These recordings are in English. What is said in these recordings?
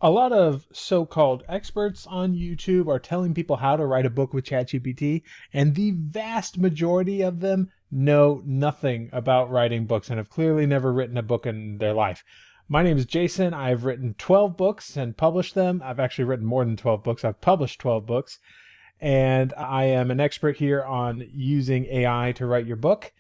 A lot of so-called experts on YouTube are telling people how to write a book with ChatGPT, and the vast majority of them know nothing about writing books and have clearly never written a book in their life. My name is Jason. I've written 12 books and published them. I've actually written more than 12 books. I've published 12 books, and I am an expert here on using AI to write your book.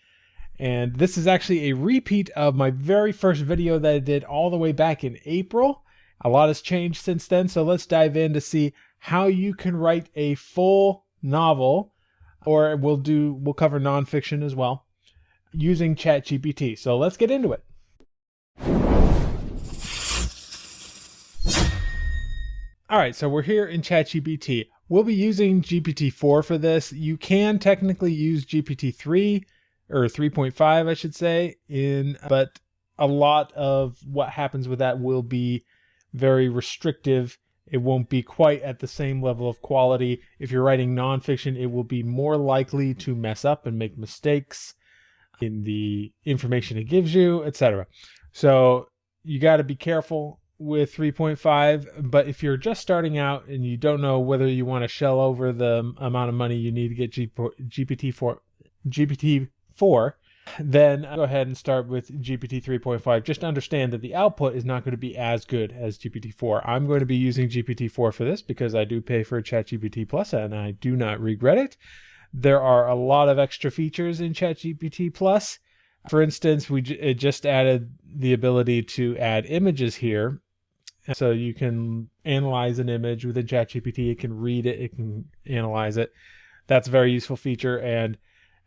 And this is actually a repeat of my very first video that I did all the way back in April. A lot has changed since then, so let's dive in to see how you can write a full novel, or we'll cover nonfiction as well, using ChatGPT. So let's get into it. All right, so we're here in ChatGPT. We'll be using GPT-4 for this. You can technically use GPT-3 or 3.5, I should say, but a lot of what happens with that will be very restrictive. It won't be quite at the same level of quality. If you're writing nonfiction, it will be more likely to mess up and make mistakes in the information it gives you, etc. So you got to be careful with 3.5, but if you're just starting out and you don't know whether you want to shell over the amount of money you need to get GPT-4, then go ahead and start with GPT 3.5. Just understand that the output is not going to be as good as GPT-4. I'm going to be using GPT-4 for this because I do pay for ChatGPT Plus and I do not regret it. There are a lot of extra features in ChatGPT Plus. For instance, it just added the ability to add images here. So you can analyze an image with a ChatGPT. It can read it. It can analyze it. That's a very useful feature. And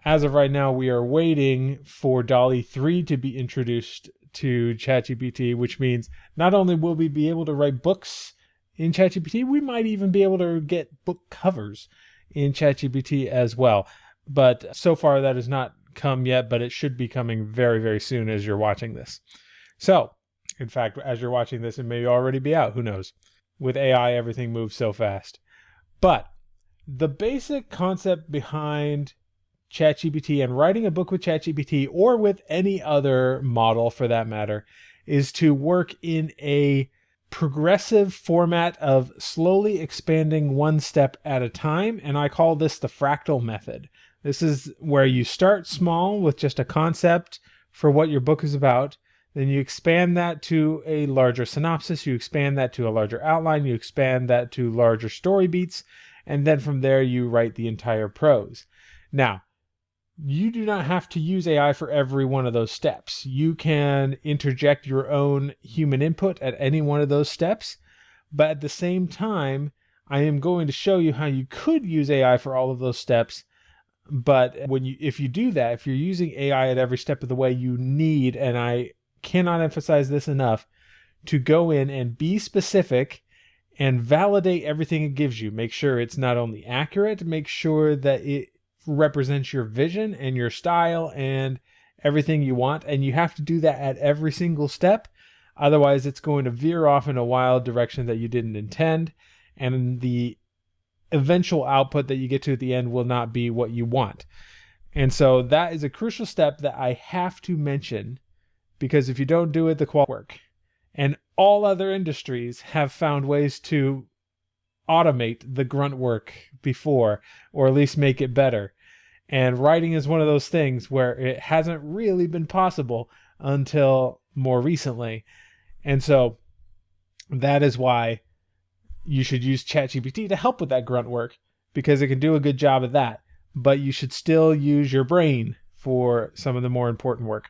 as of right now, we are waiting for DALL-E 3 to be introduced to ChatGPT, which means not only will we be able to write books in ChatGPT, we might even be able to get book covers in ChatGPT as well. But so far that has not come yet, but it should be coming very, very soon as you're watching this. So, in fact, as you're watching this, it may already be out. Who knows? With AI, everything moves so fast. But the basic concept behind ChatGPT and writing a book with ChatGPT, or with any other model for that matter, is to work in a progressive format of slowly expanding one step at a time. And I call this the fractal method. This is where you start small with just a concept for what your book is about. Then you expand that to a larger synopsis. You expand that to a larger outline. You expand that to larger story beats. And then from there, you write the entire prose. Now, you do not have to use AI for every one of those steps. You can interject your own human input at any one of those steps. But at the same time, I am going to show you how you could use AI for all of those steps. But if you do that, if you're using AI at every step of the way, you need, and I cannot emphasize this enough, to go in and be specific and validate everything it gives you. Make sure it's not only accurate, make sure that it represents your vision and your style and everything you want. And you have to do that at every single step. Otherwise, it's going to veer off in a wild direction that you didn't intend. And the eventual output that you get to at the end will not be what you want. And so that is a crucial step that I have to mention, because if you don't do it, the quality won't work. And all other industries have found ways to automate the grunt work before, or at least make it better. And writing is one of those things where it hasn't really been possible until more recently. And so that is why you should use ChatGPT to help with that grunt work, because it can do a good job of that. But you should still use your brain for some of the more important work.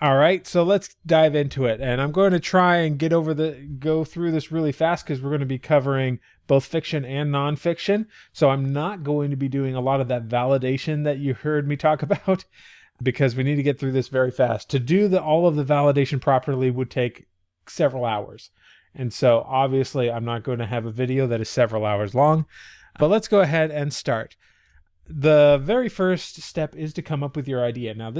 All right, so let's dive into it. And I'm going to try and go through this really fast because we're going to be covering both fiction and nonfiction. So I'm not going to be doing a lot of that validation that you heard me talk about, because we need to get through this very fast. To do all of the validation properly would take several hours. And so obviously I'm not going to have a video that is several hours long, but let's go ahead and start. The very first step is to come up with your idea. Now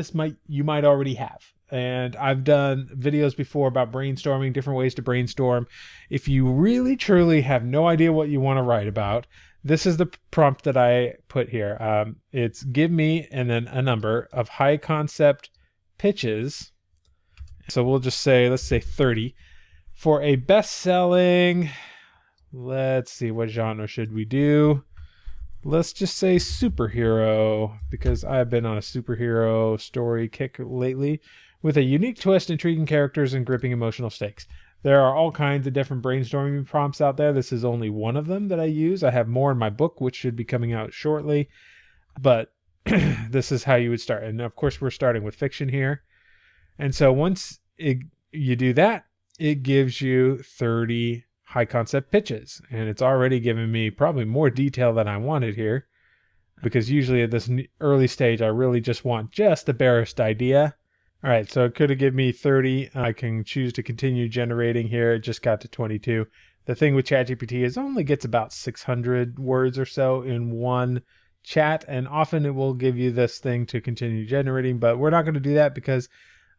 you might already have. And I've done videos before about brainstorming, different ways to brainstorm. If you really truly have no idea what you want to write about, this is the prompt that I put here. It's give me and then a number of high concept pitches. So we'll just say, let's say 30 For a best-selling, let's see, what genre should we do? Let's just say superhero, because I've been on a superhero story kick lately with a unique twist, intriguing characters, and gripping emotional stakes. There are all kinds of different brainstorming prompts out there. This is only one of them that I use. I have more in my book, which should be coming out shortly. But this is how you would start. And of course, we're starting with fiction here. And so once you do that, it gives you 30 high concept pitches. And it's already given me probably more detail than I wanted here, because usually at this early stage, I really just want just the barest idea. All right, so it could have given me 30. I can choose to continue generating here. It just got to 22. The thing with ChatGPT is it only gets about 600 words or so in one chat, and often it will give you this thing to continue generating, but we're not going to do that because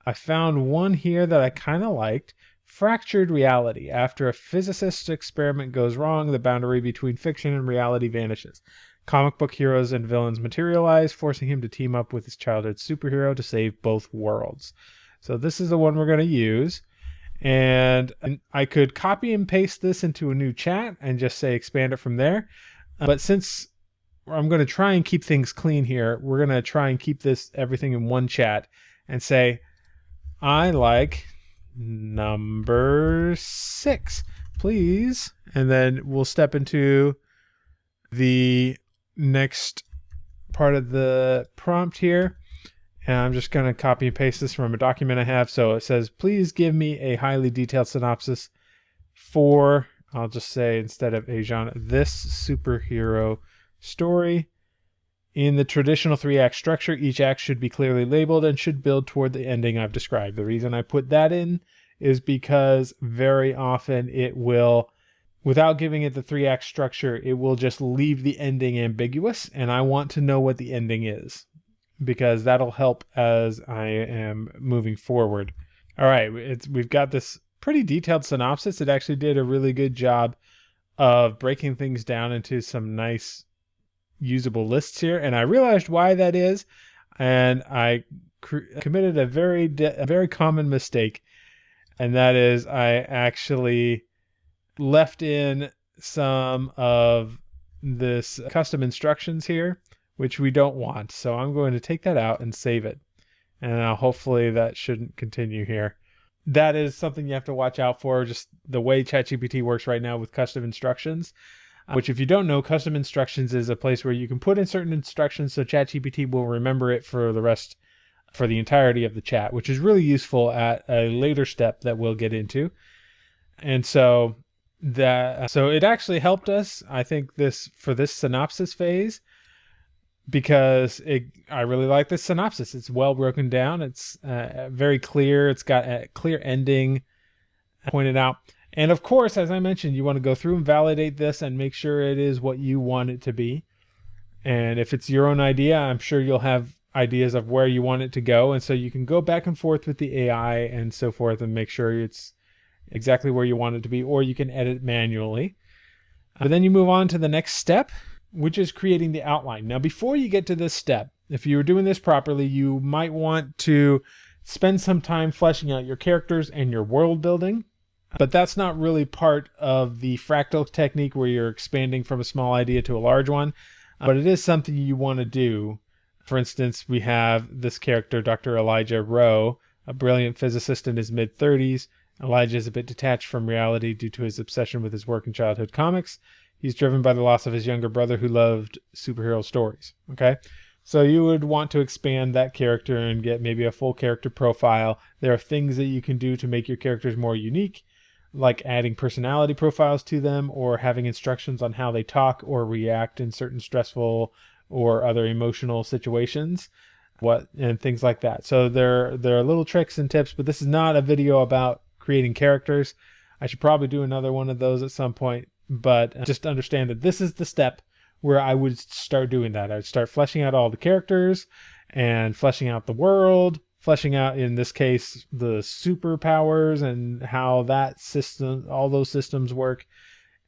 I found one here that I kind of liked. Fractured reality. After a physicist's experiment goes wrong, the boundary between fiction and reality vanishes. Comic book heroes and villains materialize, forcing him to team up with his childhood superhero to save both worlds. So this is the one we're going to use. And I could copy and paste this into a new chat and just say expand it from there. But since I'm going to try and keep things clean here, we're going to try and keep everything in one chat and say, I like number 6, please. And then we'll step into the next part of the prompt here. And I'm just going to copy and paste this from a document I have. So it says, please give me a highly detailed synopsis for, I'll just say instead of a genre, this superhero story. In the traditional 3-act structure, each act should be clearly labeled and should build toward the ending I've described. The reason I put that in is because very often it will, without giving it the 3-act structure, it will just leave the ending ambiguous, and I want to know what the ending is, because that'll help as I am moving forward. All right, we've got this pretty detailed synopsis. It actually did a really good job of breaking things down into some nice usable lists here, and I realized why that is, and I committed a very common mistake, and that is I actually left in some of this custom instructions here, which we don't want. So I'm going to take that out and save it, and hopefully that shouldn't continue here. That is something you have to watch out for, just the way ChatGPT works right now with custom instructions. Which, if you don't know, custom instructions is a place where you can put in certain instructions so ChatGPT will remember it for the entirety of the chat, which is really useful at a later step that we'll get into. And so it actually helped us, I think, for this synopsis phase, because I really like this synopsis. It's well broken down. It's very clear. It's got a clear ending pointed out. And of course, as I mentioned, you want to go through and validate this and make sure it is what you want it to be. And if it's your own idea, I'm sure you'll have ideas of where you want it to go. And so you can go back and forth with the AI and so forth and make sure it's exactly where you want it to be, or you can edit manually. But then you move on to the next step, which is creating the outline. Now, before you get to this step, if you're doing this properly, you might want to spend some time fleshing out your characters and your world building. But that's not really part of the fractal technique where you're expanding from a small idea to a large one. But it is something you want to do. For instance, we have this character, Dr. Elijah Rowe, a brilliant physicist in his mid-30s. Elijah is a bit detached from reality due to his obsession with his work in childhood comics. He's driven by the loss of his younger brother who loved superhero stories. Okay? So you would want to expand that character and get maybe a full character profile. There are things that you can do to make your characters more unique, like adding personality profiles to them or having instructions on how they talk or react in certain stressful or other emotional situations, and things like that. So there are little tricks and tips, but this is not a video about creating characters. I should probably do another one of those at some point, but just understand that this is the step where I would start doing that. I'd start fleshing out all the characters and fleshing out the world, fleshing out, in this case, the superpowers and how all those systems work,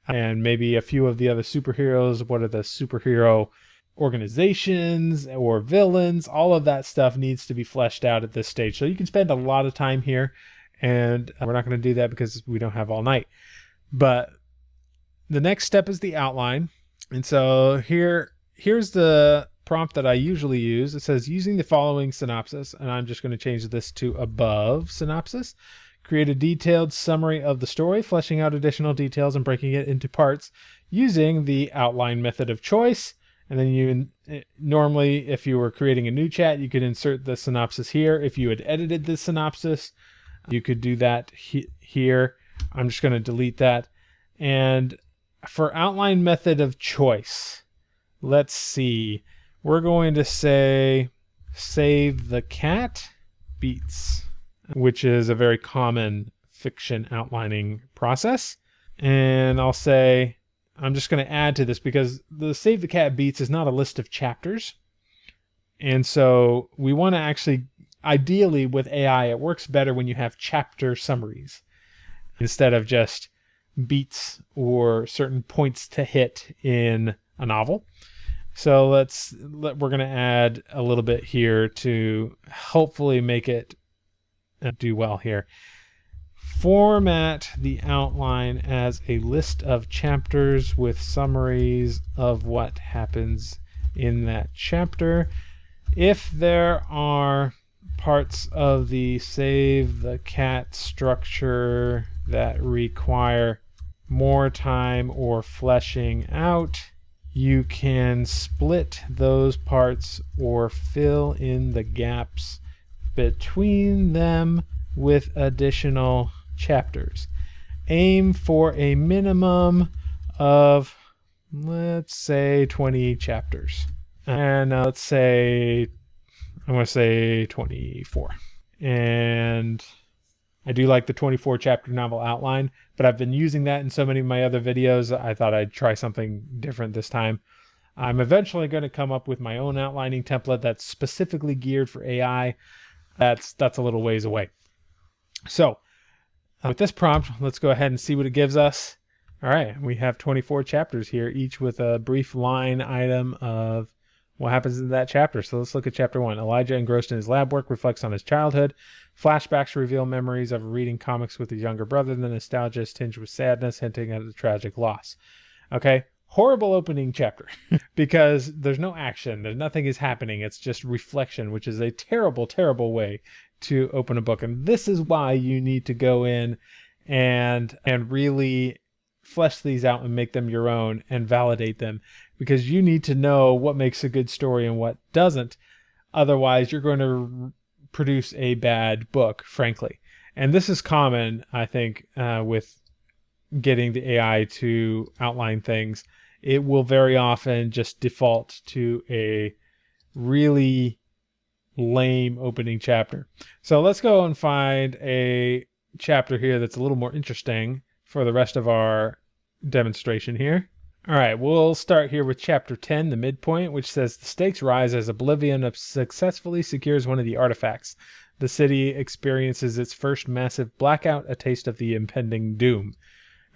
and maybe a few of the other superheroes. What are the superhero organizations or villains? All of that stuff needs to be fleshed out at this stage. So you can spend a lot of time here, And we're not going to do that because we don't have all night. But the next step is the outline. And so here's the prompt that I usually use. It says using the following synopsis, and I'm just going to change this to above synopsis. Create a detailed summary of the story, fleshing out additional details and breaking it into parts using the outline method of choice. And then you normally, if you were creating a new chat, you could insert the synopsis here. If you had edited the synopsis, you could do that here. I'm just going to delete that. And for outline method of choice, let's see. We're going to say save the cat beats, which is a very common fiction outlining process. And I'll say, I'm just going to add to this because the save the cat beats is not a list of chapters. And so we want to actually, ideally with AI, it works better when you have chapter summaries instead of just beats or certain points to hit in a novel. So we're going to add a little bit here to hopefully make it do well here. Format the outline as a list of chapters with summaries of what happens in that chapter. If there are parts of the save the cat structure that require more time or fleshing out, you can split those parts or fill in the gaps between them with additional chapters. Aim for a minimum of, let's say, 20 chapters. And let's say, I'm going to say 24. And I do like the 24 chapter novel outline, but I've been using that in so many of my other videos. I thought I'd try something different this time. I'm eventually going to come up with my own outlining template that's specifically geared for AI. That's a little ways away. So with this prompt, let's go ahead and see what it gives us. All right, we have 24 chapters here, each with a brief line item of what happens in that chapter. So let's look at chapter 1. Elijah, engrossed in his lab work, reflects on his childhood. Flashbacks reveal memories of reading comics with his younger brother. The nostalgia is tinged with sadness, hinting at a tragic loss. Okay, horrible opening chapter because there's no action. Nothing is happening. It's just reflection, which is a terrible, terrible way to open a book. And this is why you need to go in and really flesh these out and make them your own and validate them, because you need to know what makes a good story and what doesn't. Otherwise, you're going to produce a bad book, frankly. And this is common, I think, with getting the AI to outline things. It will very often just default to a really lame opening chapter. So let's go and find a chapter here that's a little more interesting for the rest of our demonstration here. All right, we'll start here with chapter 10, the midpoint, which says the stakes rise as Oblivion successfully secures one of the artifacts. The city experiences its first massive blackout, a taste of the impending doom.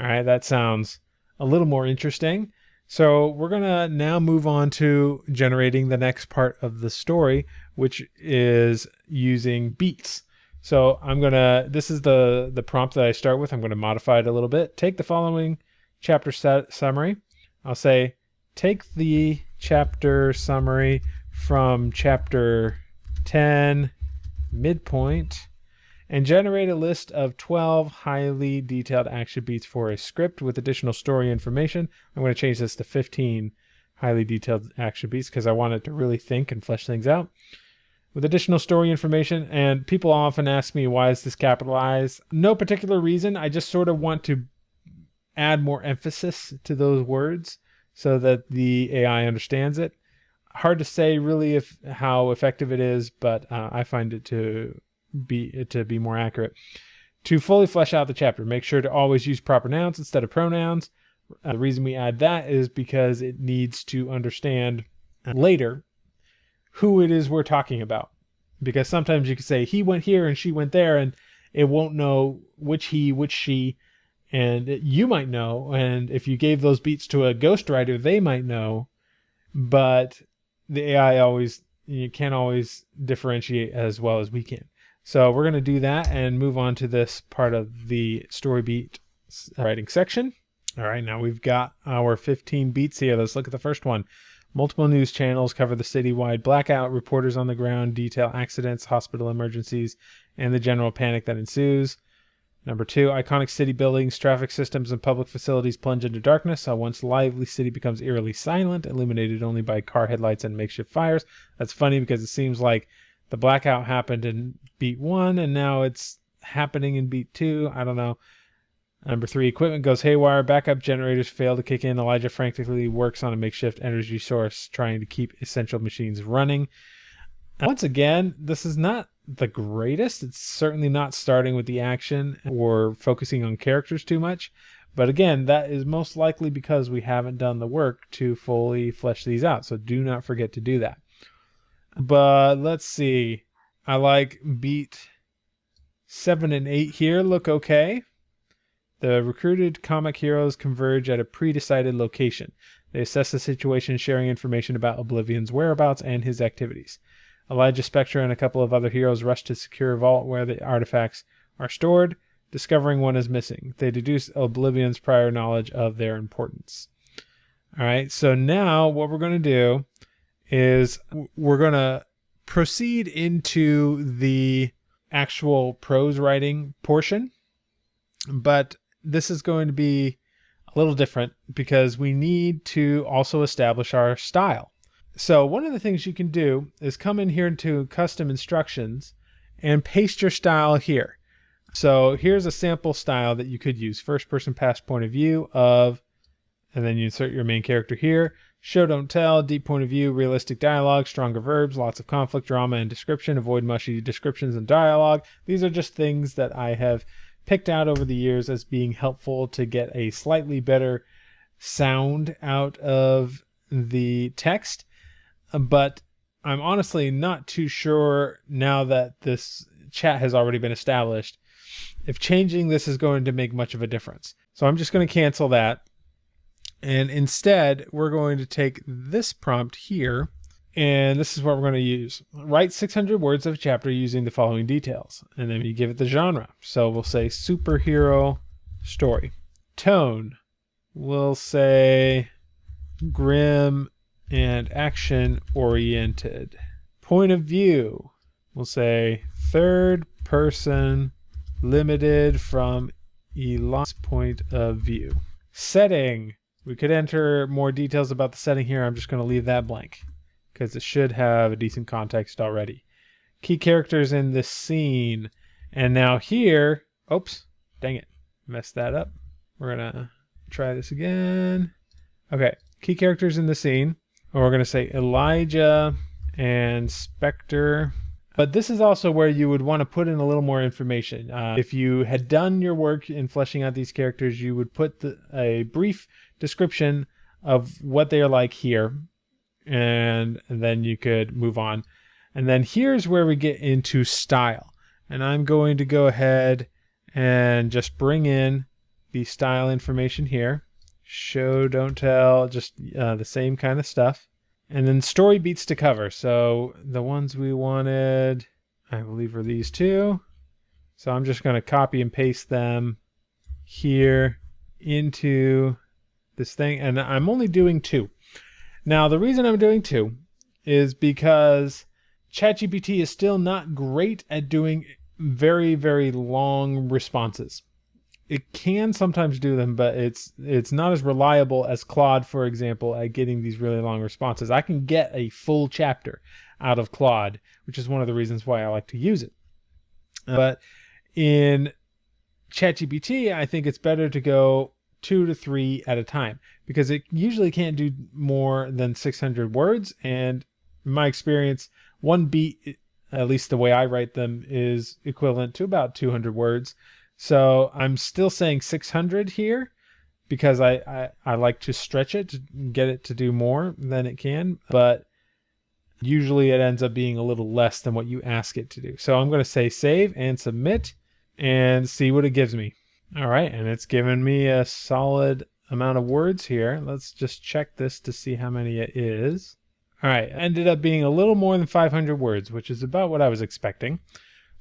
All right, that sounds a little more interesting. So we're going to now move on to generating the next part of the story, which is using beats. So this is the prompt that I start with. I'm going to modify it a little bit. Take the following chapter summary. I'll say, take the chapter summary from chapter 10, midpoint, and generate a list of 12 highly detailed action beats for a script with additional story information. I'm going to change this to 15 highly detailed action beats because I want it to really think and flesh things out. With additional story information, and people often ask me, why is this capitalized? No particular reason. I just sort of want to add more emphasis to those words so that the AI understands it. Hard to say really how effective it is, but I find it to be more accurate. To fully flesh out the chapter, make sure to always use proper nouns instead of pronouns. The reason we add that is because it needs to understand later who it is we're talking about. Because sometimes you can say he went here and she went there, and it won't know which he, which she, and you might know. And if you gave those beats to a ghostwriter, they might know, but the AI you can't always differentiate as well as we can. So we're going to do that and move on to this part of the story beat writing section. All right, now we've got our 15 beats here. Let's look at the first one. Multiple news channels cover the citywide blackout. Reporters on the ground detail accidents, hospital emergencies, and the general panic that ensues. Number 2, iconic city buildings, traffic systems, and public facilities plunge into darkness. A once lively city becomes eerily silent, illuminated only by car headlights and makeshift fires. That's funny because it seems like the blackout happened in beat 1, and now it's happening in beat 2. I don't know. Number 3, equipment goes haywire. Backup generators fail to kick in. Elijah frantically works on a makeshift energy source, trying to keep essential machines running. Once again, this is not the greatest. It's certainly not starting with the action or focusing on characters too much. But again, that is most likely because we haven't done the work to fully flesh these out. So do not forget to do that. But let's see. I like beat 7 and 8 here. Look okay. The recruited comic heroes converge at a pre-decided location. They assess the situation, sharing information about Oblivion's whereabouts and his activities. Elijah, Spectre, and a couple of other heroes rush to secure a vault where the artifacts are stored, discovering one is missing. They deduce Oblivion's prior knowledge of their importance. All right, so now what we're going to do is we're going to proceed into the actual prose writing portion, but this is going to be a little different because we need to also establish our style. So one of the things you can do is come in here into custom instructions and paste your style here. So here's a sample style that you could use. First person past point of view of, and then you insert your main character here. Show, don't tell, deep point of view, realistic dialogue, stronger verbs, lots of conflict, drama, and description. Avoid mushy descriptions and dialogue. These are just things that I have picked out over the years as being helpful to get a slightly better sound out of the text. But I'm honestly not too sure now that this chat has already been established if changing this is going to make much of a difference. So I'm just going to cancel that. And instead, we're going to take this prompt here, and this is what we're going to use. Write 600 words of a chapter using the following details. And then you give it the genre. So we'll say superhero story. Tone, we'll say grim and action oriented. Point of view, we'll say third person, limited from Elon's point of view. Setting, we could enter more details about the setting here. I'm just going to leave that blank because it should have a decent context already. Key characters in this scene. And now here, oops, dang it, messed that up. We're going to try this again. Okay, key characters in the scene. Or we're going to say Elijah and Spectre. But this is also where you would want to put in a little more information. If you had done your work in fleshing out these characters, you would put a brief description of what they are like here. And then you could move on. And then here's where we get into style. And I'm going to go ahead and just bring in the style information here. Show, don't tell, just the same kind of stuff. And then story beats to cover. So the ones we wanted, I believe, are these two. So I'm just going to copy and paste them here into this thing. And I'm only doing 2. Now, the reason I'm doing 2 is because ChatGPT is still not great at doing very, very long responses. It can sometimes do them, but it's not as reliable as Claude, for example, at getting these really long responses. I can get a full chapter out of Claude, which is one of the reasons why I like to use it. But in ChatGPT, I think it's better to go 2 to 3 at a time because it usually can't do more than 600 words. And in my experience, one beat, at least the way I write them, is equivalent to about 200 words. So I'm still saying 600 here because I like to stretch it to get it to do more than it can, but usually it ends up being a little less than what you ask it to do. So I'm going to say save and submit and see what it gives me. All right, and it's given me a solid amount of words here. Let's just check this to see how many it is. All right, ended up being a little more than 500 words, which is about what I was expecting.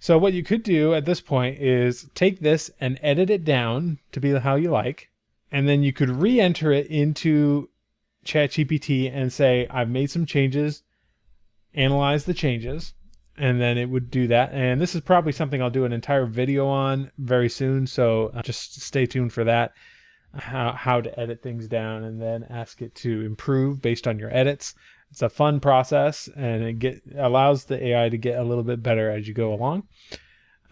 So what you could do at this point is take this and edit it down to be how you like. And then you could re-enter it into ChatGPT and say, I've made some changes, analyze the changes, and then it would do that. And this is probably something I'll do an entire video on very soon. So just stay tuned for that, how to edit things down and then ask it to improve based on your edits. It's a fun process, and it allows the AI to get a little bit better as you go along.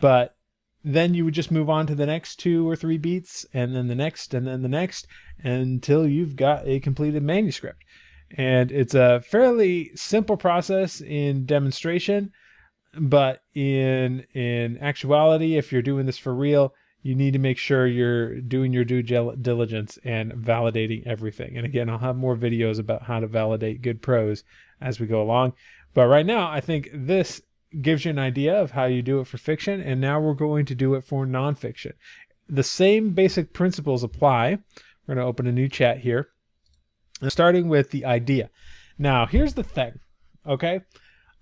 But then you would just move on to the next 2 or 3 beats, and then the next, and then the next, until you've got a completed manuscript. And it's a fairly simple process in demonstration, but in actuality, if you're doing this for real, you need to make sure you're doing your due diligence and validating everything. And again, I'll have more videos about how to validate good prose as we go along. But right now, I think this gives you an idea of how you do it for fiction. And now we're going to do it for nonfiction. The same basic principles apply. We're going to open a new chat here, starting with the idea. Now, here's the thing, okay?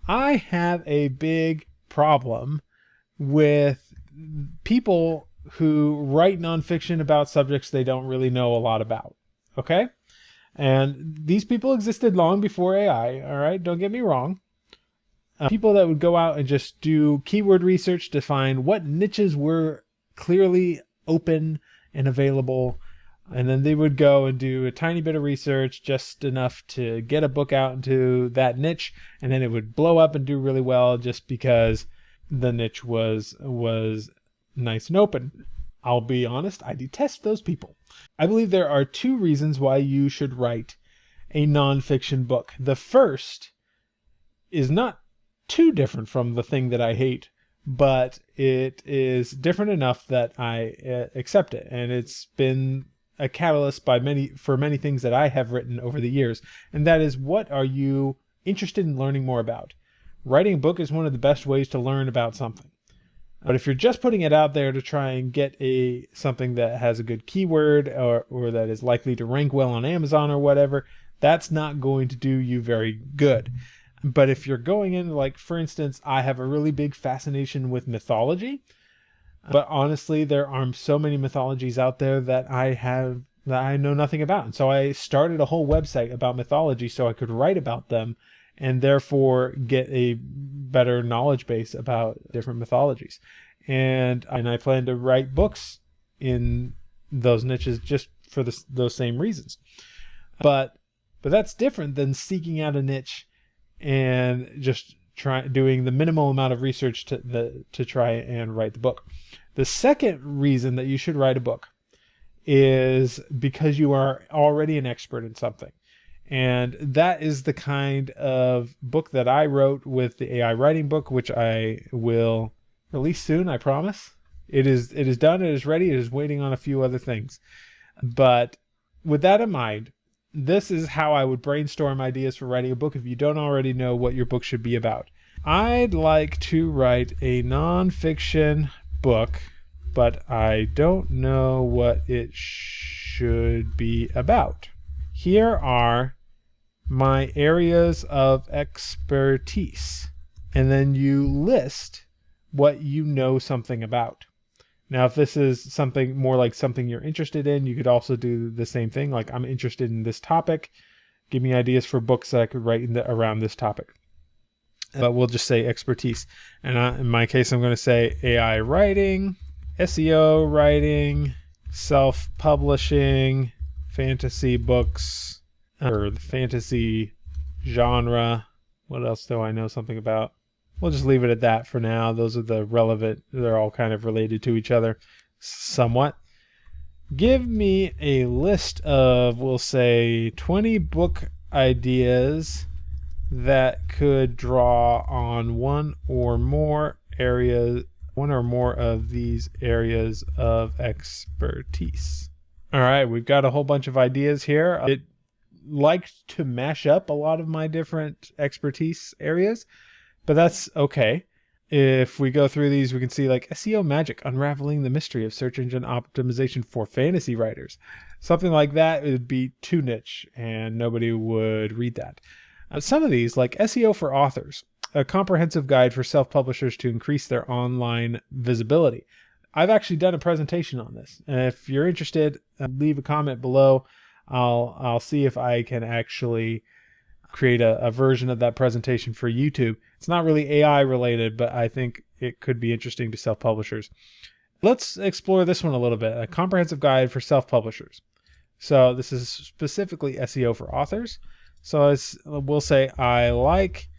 I have a big problem with people who write nonfiction about subjects they don't really know a lot about, okay? And these people existed long before AI, all right? Don't get me wrong. People that would go out and just do keyword research to find what niches were clearly open and available, and then they would go and do a tiny bit of research, just enough to get a book out into that niche, and then it would blow up and do really well just because the niche was nice and open. I'll be honest, I detest those people. I believe there are 2 reasons why you should write a nonfiction book. The first is not too different from the thing that I hate, but it is different enough that I accept it. And it's been a catalyst for many things that I have written over the years. And that is, what are you interested in learning more about? Writing a book is one of the best ways to learn about something. But if you're just putting it out there to try and get something that has a good keyword or that is likely to rank well on Amazon or whatever, that's not going to do you very good. But if you're going in, like, for instance, I have a really big fascination with mythology, but honestly, there are so many mythologies out there that I know nothing about. And so I started a whole website about mythology so I could write about them and therefore get a better knowledge base about different mythologies. And I plan to write books in those niches just for those same reasons. But that's different than seeking out a niche and just doing the minimal amount of research to try and write the book. The second reason that you should write a book is because you are already an expert in something. And that is the kind of book that I wrote with the AI writing book, which I will release soon, I promise. It is done, it is ready, it is waiting on a few other things. But with that in mind, this is how I would brainstorm ideas for writing a book if you don't already know what your book should be about. I'd like to write a nonfiction book, but I don't know what it should be about. Here are my areas of expertise. And then you list what you know something about. Now, if this is something more like something you're interested in, you could also do the same thing. Like, I'm interested in this topic. Give me ideas for books that I could write around this topic. But we'll just say expertise. And in my case, I'm going to say AI writing, SEO writing, self-publishing, fantasy books, or the fantasy genre. What else do I know something about? We'll just leave it at that for now. Those are the relevant. They're all kind of related to each other somewhat. Give me a list of, we'll say, 20 book ideas that could draw on one or more of these areas of expertise. All right, we've got a whole bunch of ideas here. It liked to mash up a lot of my different expertise areas, but that's okay. If we go through these, we can see like SEO magic, unraveling the mystery of search engine optimization for fantasy writers. Something like that would be too niche and nobody would read that. Some of these, like SEO for authors, a comprehensive guide for self-publishers to increase their online visibility. I've actually done a presentation on this. And if you're interested, leave a comment below. I'll see if I can actually create a version of that presentation for YouTube. It's not really AI related, but I think it could be interesting to self-publishers. Let's explore this one a little bit. A comprehensive guide for self-publishers. So this is specifically SEO for authors. So we'll say, I like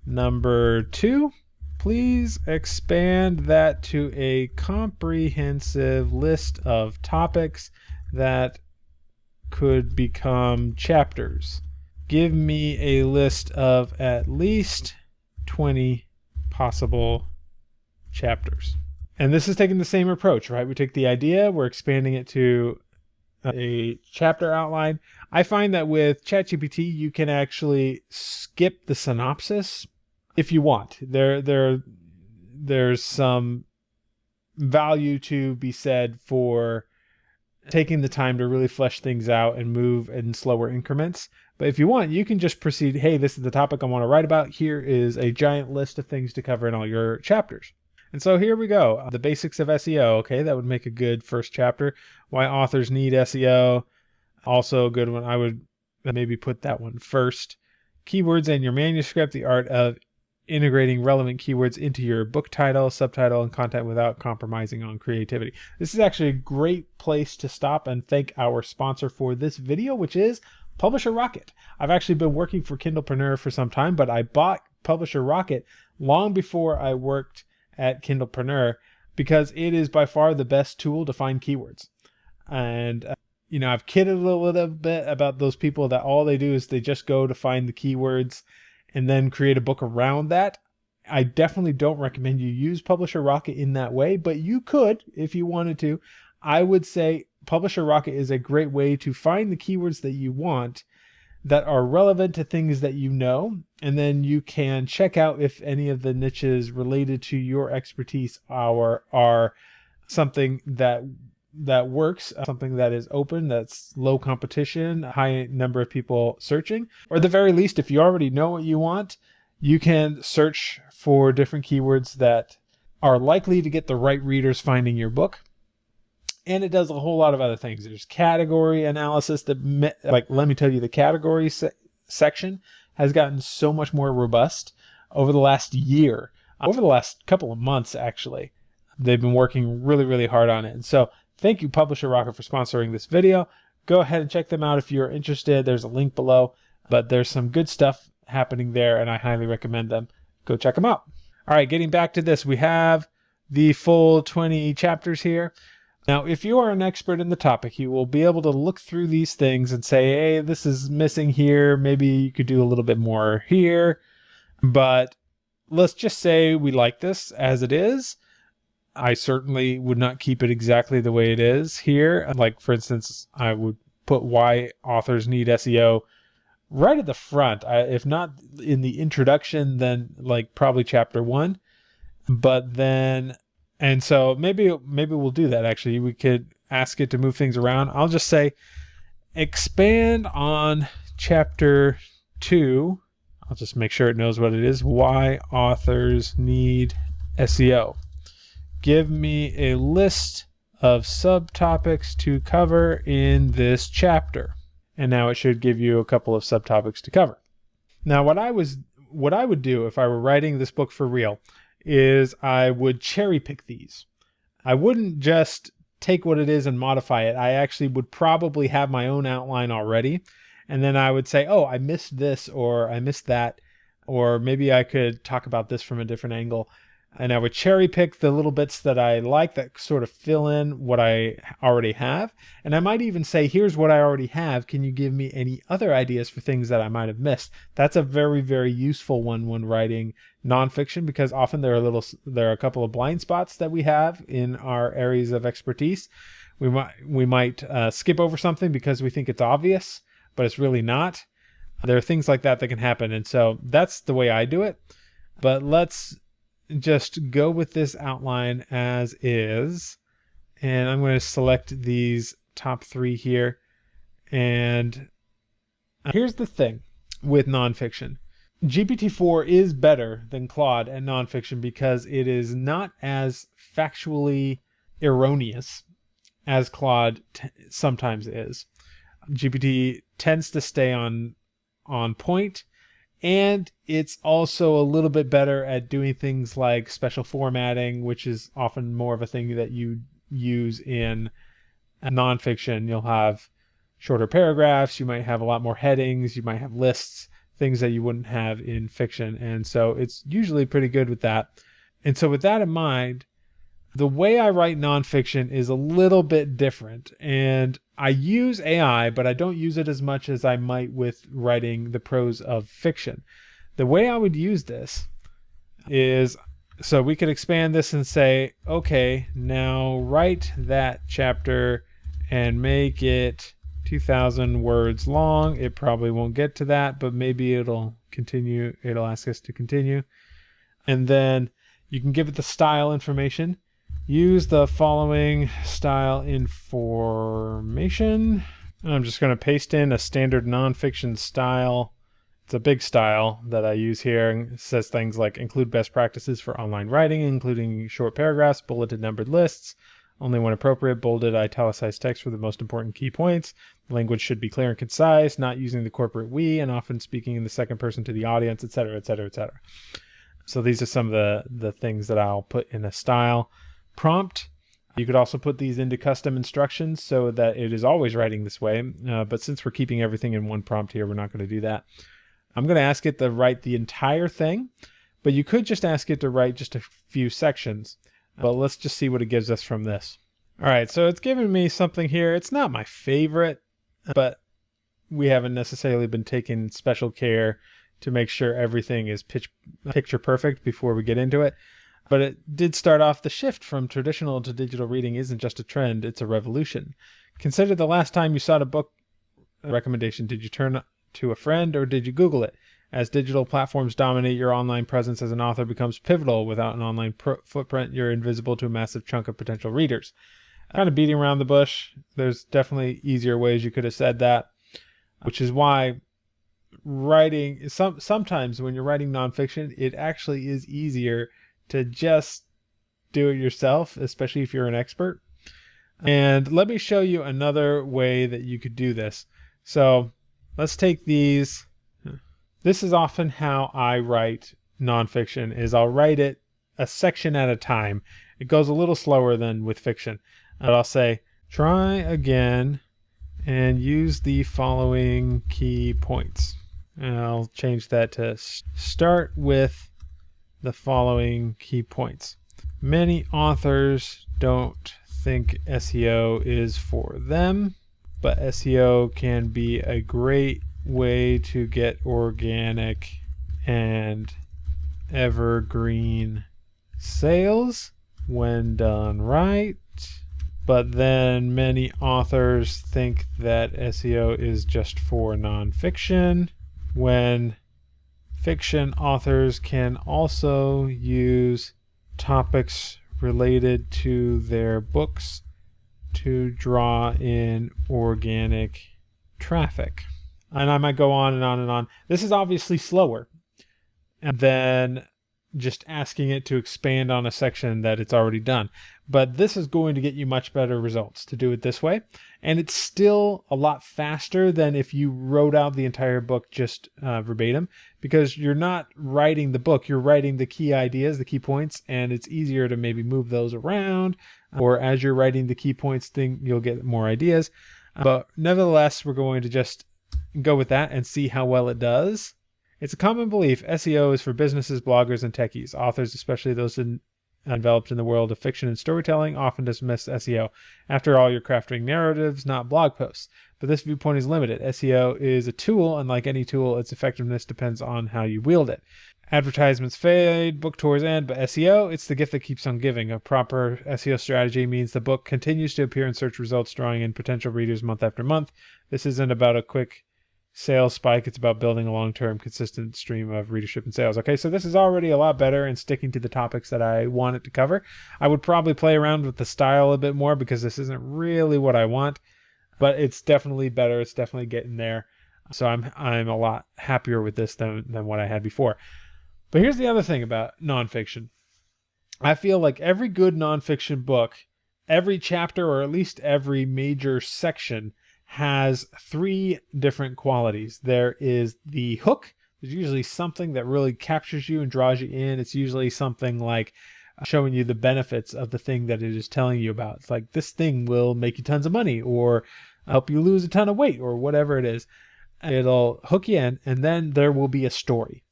number 2. Please expand that to a comprehensive list of topics that could become chapters. Give me a list of at least 20 possible chapters. And this is taking the same approach, right? We take the idea, we're expanding it to a chapter outline. I find that with ChatGPT, you can actually skip the synopsis if you want. There's some value to be said for taking the time to really flesh things out and move in slower increments. But if you want, you can just proceed. Hey, this is the topic I want to write about. Here is a giant list of things to cover in all your chapters. And so here we go. The basics of SEO. Okay, that would make a good first chapter. Why authors need SEO. Also a good one. I would maybe put that one first. Keywords in your manuscript. The art of integrating relevant keywords into your book title, subtitle, and content without compromising on creativity. This is actually a great place to stop and thank our sponsor for this video, which is Publisher Rocket. I've actually been working for Kindlepreneur for some time, but I bought Publisher Rocket long before I worked at Kindlepreneur because it is by far the best tool to find keywords. And I've kidded a little bit about those people that all they do is they just go to find the keywords and then create a book around that. I definitely don't recommend you use Publisher Rocket in that way, but you could if you wanted to. I would say Publisher Rocket is a great way to find the keywords that you want that are relevant to things that you know, and then you can check out if any of the niches related to your expertise are something that works, something that is open, that's low competition, high number of people searching. Or at the very least, if you already know what you want, you can search for different keywords that are likely to get the right readers finding your book. And it does a whole lot of other things. There's category analysis let me tell you, the category section has gotten so much more robust over the last year, over the last couple of months, actually. They've been working really, really hard on it. And so thank you, Publisher Rocket, for sponsoring this video. Go ahead and check them out if you're interested. There's a link below, but there's some good stuff happening there, and I highly recommend them. Go check them out. All right, getting back to this, we have the full 20 chapters here. Now, if you are an expert in the topic, you will be able to look through these things and say, hey, this is missing here. Maybe you could do a little bit more here. But let's just say we like this as it is. I certainly would not keep it exactly the way it is here. Like, for instance, I would put why authors need SEO right at the front. If not in the introduction, then like probably chapter 1. But then... And so maybe we'll do that, actually. We could ask it to move things around. I'll just say, expand on chapter 2. I'll just make sure it knows what it is. Why authors need SEO. Give me a list of subtopics to cover in this chapter. And now it should give you a couple of subtopics to cover. Now, what I would do if I were writing this book for real is I would cherry pick these. I wouldn't just take what it is and modify it. I actually would probably have my own outline already. And then I would say, oh, I missed this, or I missed that, or maybe I could talk about this from a different angle. And I would cherry pick the little bits that I like that sort of fill in what I already have. And I might even say, here's what I already have. Can you give me any other ideas for things that I might have missed? That's a very, very useful one when writing nonfiction, because often there are a couple of blind spots that we have in our areas of expertise. We might skip over something because we think it's obvious, but it's really not. There are things like that can happen. And so that's the way I do it. But let's just go with this outline as is. And I'm going to select these top 3 here. And here's the thing with nonfiction. GPT-4 is better than Claude at nonfiction because it is not as factually erroneous as Claude sometimes is. GPT tends to stay on point, and it's also a little bit better at doing things like special formatting, which is often more of a thing that you use in nonfiction. You'll have shorter paragraphs, you might have a lot more headings, you might have lists, things that you wouldn't have in fiction. And so it's usually pretty good with that. And so with that in mind, the way I write nonfiction is a little bit different. And I use AI, but I don't use it as much as I might with writing the prose of fiction. The way I would use this is, so we could expand this and say, okay, now write that chapter and make it 2,000 words long. It probably won't get to that, but maybe it'll continue. It'll ask us to continue. And then you can give it the style information. Use the following style information. And I'm just going to paste in a standard nonfiction style. It's a big style that I use here. It says things like include best practices for online writing, including short paragraphs, bulleted numbered lists, only when appropriate, bolded, italicized text for the most important key points. The language should be clear and concise, not using the corporate we, and often speaking in the second person to the audience, etc., etc., etc. So these are some of the things that I'll put in a style. Prompt. You could also put these into custom instructions so that it is always writing this way. But since we're keeping everything in one prompt here, we're not going to do that. I'm going to ask it to write the entire thing, but you could just ask it to write just a few sections. But let's just see what it gives us from this. All right, so it's given me something here. It's not my favorite, but we haven't necessarily been taking special care to make sure everything is picture perfect before we get into it. But it did start off, the shift from traditional to digital reading isn't just a trend, it's a revolution. Consider the last time you sought a book recommendation. Did you turn to a friend or did you Google it? As digital platforms dominate, your online presence as an author becomes pivotal. Without an online footprint, you're invisible to a massive chunk of potential readers. Kind of beating around the bush. There's definitely easier ways you could have said that, which is why writing, sometimes when you're writing nonfiction, it actually is easier to just do it yourself, especially if you're an expert. And let me show you another way that you could do this. So let's take these. This is often how I write nonfiction, is I'll write it a section at a time. It goes a little slower than with fiction. But I'll say, try again and use the following key points. And I'll change that to start with the following key points. Many authors don't think SEO is for them, but SEO can be a great way to get organic and evergreen sales when done right. But then many authors think that SEO is just for nonfiction, when fiction authors can also use topics related to their books to draw in organic traffic. And I might go on and on and on. This is obviously slower than just asking it to expand on a section that it's already done. But this is going to get you much better results to do it this way. And it's still a lot faster than if you wrote out the entire book just verbatim, because you're not writing the book, you're writing the key ideas, the key points, and it's easier to maybe move those around, or as you're writing the key points thing, you'll get more ideas. But nevertheless, we're going to just go with that and see how well it does. It's a common belief SEO is for businesses, bloggers, and techies. Authors, especially those enveloped in the world of fiction and storytelling, often dismiss SEO. After all, you're crafting narratives, not blog posts. But this viewpoint is limited. SEO is a tool, and like any tool, its effectiveness depends on how you wield it. Advertisements fade, book tours end, but SEO, it's the gift that keeps on giving. A proper SEO strategy means the book continues to appear in search results, drawing in potential readers month after month. This isn't about a quick sales spike. It's about building a long-term consistent stream of readership and sales. Okay, so this is already a lot better and sticking to the topics that I want it to cover. I would probably play around with the style a bit more because this isn't really what I want, but it's definitely better. It's definitely getting there. So I'm a lot happier with this than what I had before. But here's the other thing about nonfiction. I feel like every good nonfiction book, every chapter, or at least every major section, has three different qualities. There is the hook. There's usually something that really captures you and draws you in. It's usually something like showing you the benefits of the thing that it is telling you about. It's like, this thing will make you tons of money, or help you lose a ton of weight, or whatever it is. It'll hook you in, and then there will be a story.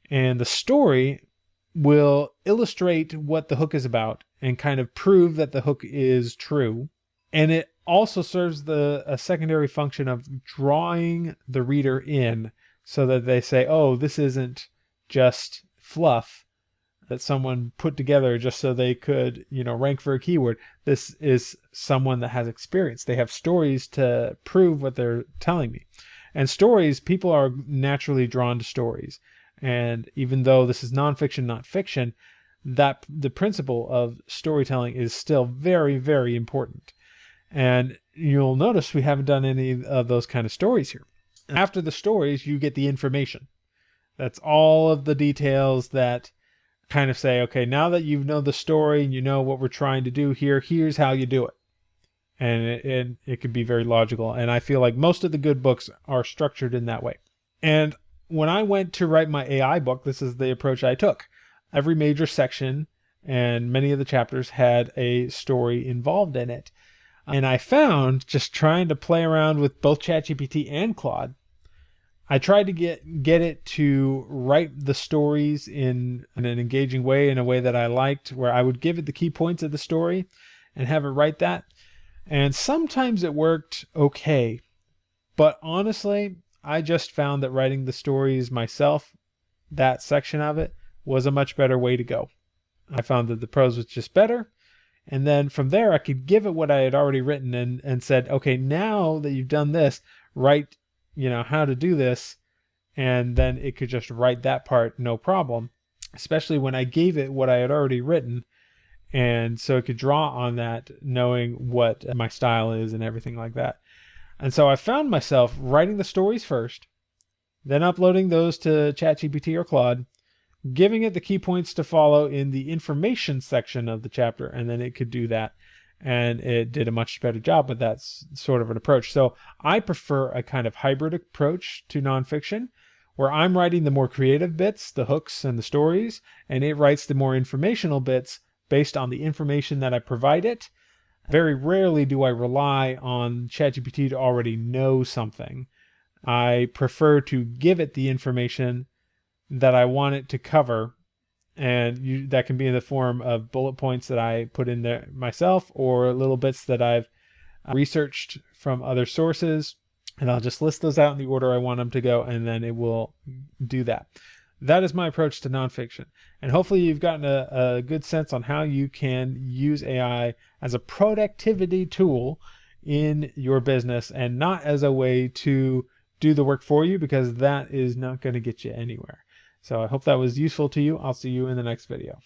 And the story will illustrate what the hook is about and kind of prove that the hook is true. And it also serves a secondary function of drawing the reader in, so that they say, oh, this isn't just fluff that someone put together just so they could, rank for a keyword. This is someone that has experience. They have stories to prove what they're telling me. And stories, people are naturally drawn to stories. And even though this is nonfiction, not fiction, that the principle of storytelling is still very, very important. And you'll notice we haven't done any of those kind of stories here. After the stories, you get the information. That's all of the details that kind of say, okay, now that you know the story and you know what we're trying to do here, here's how you do it. And it could be very logical. And I feel like most of the good books are structured in that way. And when I went to write my AI book, this is the approach I took. Every major section and many of the chapters had a story involved in it. And I found, just trying to play around with both ChatGPT and Claude, I tried to get it to write the stories in an engaging way, in a way that I liked, where I would give it the key points of the story and have it write that. And sometimes it worked okay. But honestly, I just found that writing the stories myself, that section of it, was a much better way to go. I found that the prose was just better. And then from there, I could give it what I had already written and said, okay, now that you've done this, write, how to do this. And then it could just write that part, no problem, especially when I gave it what I had already written. And so it could draw on that, knowing what my style is and everything like that. And so I found myself writing the stories first, then uploading those to ChatGPT or Claude, giving it the key points to follow in the information section of the chapter, and then it could do that. And it did a much better job with that sort of an approach. So I prefer a kind of hybrid approach to nonfiction, where I'm writing the more creative bits, the hooks and the stories, and it writes the more informational bits based on the information that I provide it. Very rarely do I rely on ChatGPT to already know something. I prefer to give it the information that I want it to cover, and that can be in the form of bullet points that I put in there myself, or little bits that I've researched from other sources, and I'll just list those out in the order I want them to go, and then it will do that. That is my approach to nonfiction. And hopefully you've gotten a good sense on how you can use AI as a productivity tool in your business, and not as a way to do the work for you, because that is not going to get you anywhere. So I hope that was useful to you. I'll see you in the next video.